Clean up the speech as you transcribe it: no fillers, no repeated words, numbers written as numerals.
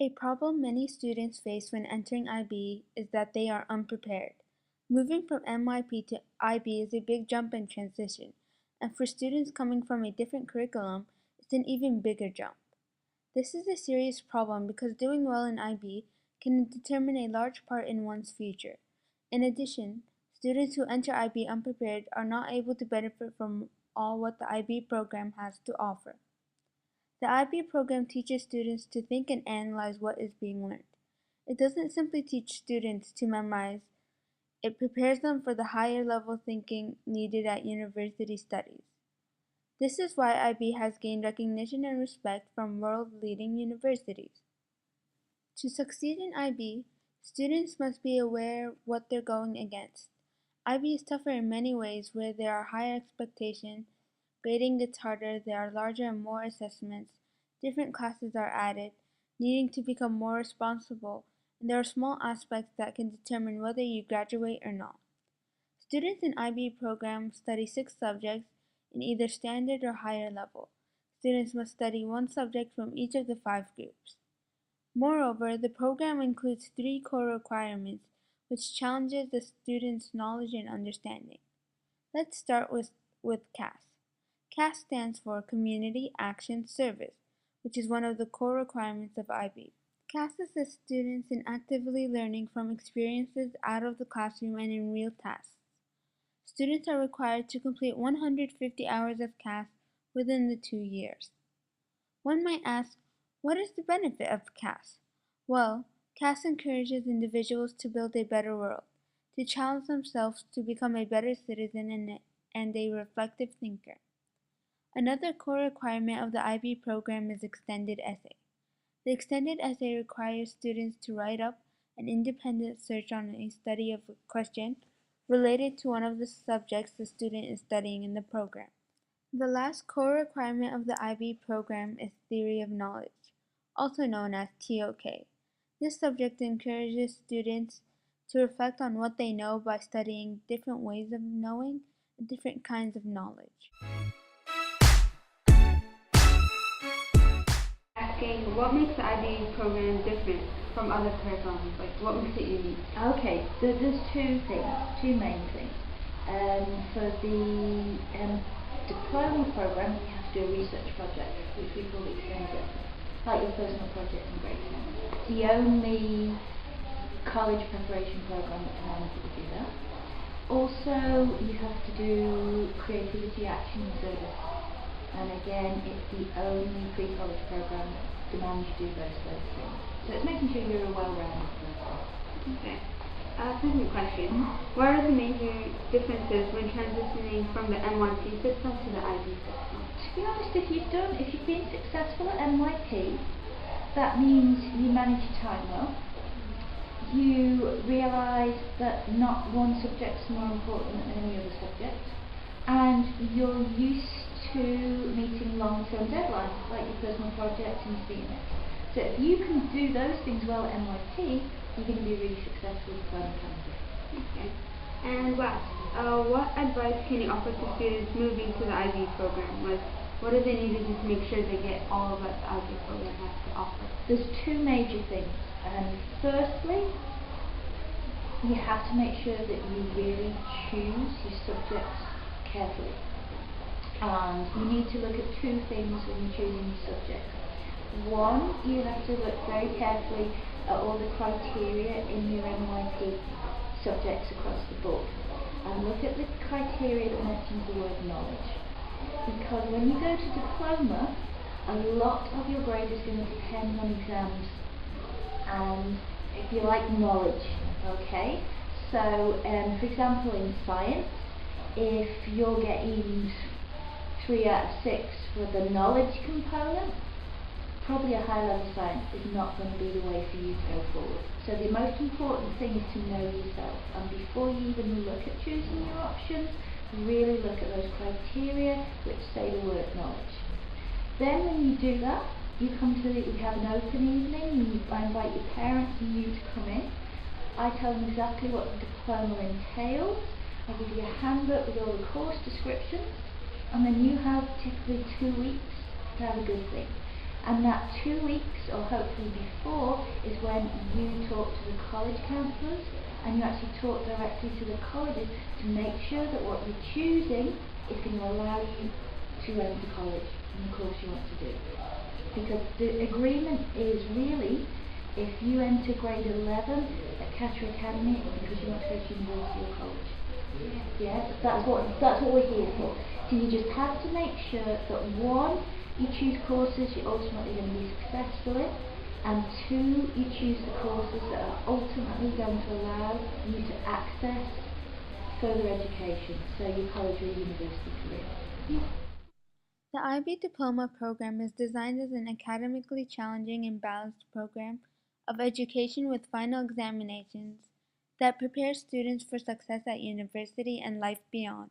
A problem many students face when entering IB is that they are unprepared. Moving from MYP to IB is a big jump and transition, and for students coming from a different curriculum, it's an even bigger jump. This is a serious problem because doing well in IB can determine a large part in one's future. In addition, students who enter IB unprepared are not able to benefit from all what the IB program has to offer. The IB program teaches students to think and analyze what is being learned. It doesn't simply teach students to memorize, it prepares them for the higher level thinking needed at university studies. This is why IB has gained recognition and respect from world-leading universities. To succeed in IB, students must be aware what they're going against. IB is tougher in many ways where there are higher expectations, grading gets harder, there are larger and more assessments, different classes are added, needing to become more responsible, and there are small aspects that can determine whether you graduate or not. Students in IB programs study 6 subjects in either standard or higher level. Students must study one subject from each of the 5 groups. Moreover, the program includes 3 core requirements, which challenges the student's knowledge and understanding. Let's start with CAS. CAS stands for Community Action Service, which is one of the core requirements of IB. CAS assists students in actively learning from experiences out of the classroom and in real tasks. Students are required to complete 150 hours of CAS within the 2 years. One might ask, what is the benefit of CAS? Well, CAS encourages individuals to build a better world, to challenge themselves to become a better citizen and a reflective thinker. Another core requirement of the IB program is extended essay. The extended essay requires students to write up an independent search on a study of a question related to one of the subjects the student is studying in the program. The last core requirement of the IB program is theory of knowledge, also known as TOK. This subject encourages students to reflect on what they know by studying different ways of knowing and different kinds of knowledge. Asking what makes the IB program different from other curriculums, like what makes it unique? Okay, so there's two main things. For the diploma program, you have to do a research project, which we call extended, like your personal project in grade 10. It's the only college preparation program that can allow you to do that. Also, you have to do creativity action service, and again, it's the only pre-college program that demands you do those things. So it's making sure you're a well-rounded person. Okay. Second question, what are the major differences when transitioning from the MYP system to the IB system? To be honest, if you've been successful at MYP, that means you manage your time well. You realise that not one subject's more important than any other subject, and you're used to meeting long-term deadlines like your personal project and CMS. So if you can do those things well at MYP, you're going to be really successful with diploma candidate. Okay. And last, what advice can you offer to students moving to the IB program? Like, what do they need to do to make sure they get all of what the IB program has to offer? There's 2 major things. Firstly, you have to make sure that you really choose your subjects carefully. And you need to look at 2 things when you're choosing your subjects. One, you have to look very carefully at all the criteria in your MYP subjects across the board. And look at the criteria that mentions the word knowledge. Because when you go to diploma, a lot of your grade is going to depend on exams and, if you like, knowledge. Okay? So, for example, in science, if you're getting 3 out of 6 for the knowledge component, probably a high-level science is not going to be the way for you to go forward. So the most important thing is to know yourself, and before you even look at choosing your options, really look at those criteria which say the word knowledge. Then when you do that, we have an open evening, I invite your parents and you to come in. I tell them exactly what the diploma entails, I give you a handbook with all the course descriptions, and then you have typically 2 weeks to have a good thing. And that 2 weeks, or hopefully before, is when you talk to the college counsellors and you actually talk directly to the colleges to make sure that what you're choosing is going to allow you to enter college and the course you want to do. Because the agreement is really, if you enter grade 11 at Cater Academy, it's because you want to go to university or college. Yes, that's what we're here for. So you just have to make sure that one, you choose courses you're ultimately going to be successful in, and two, you choose the courses that are ultimately going to allow you to access further education, so your college or university career. The IB Diploma program is designed as an academically challenging and balanced program of education with final examinations that prepares students for success at university and life beyond.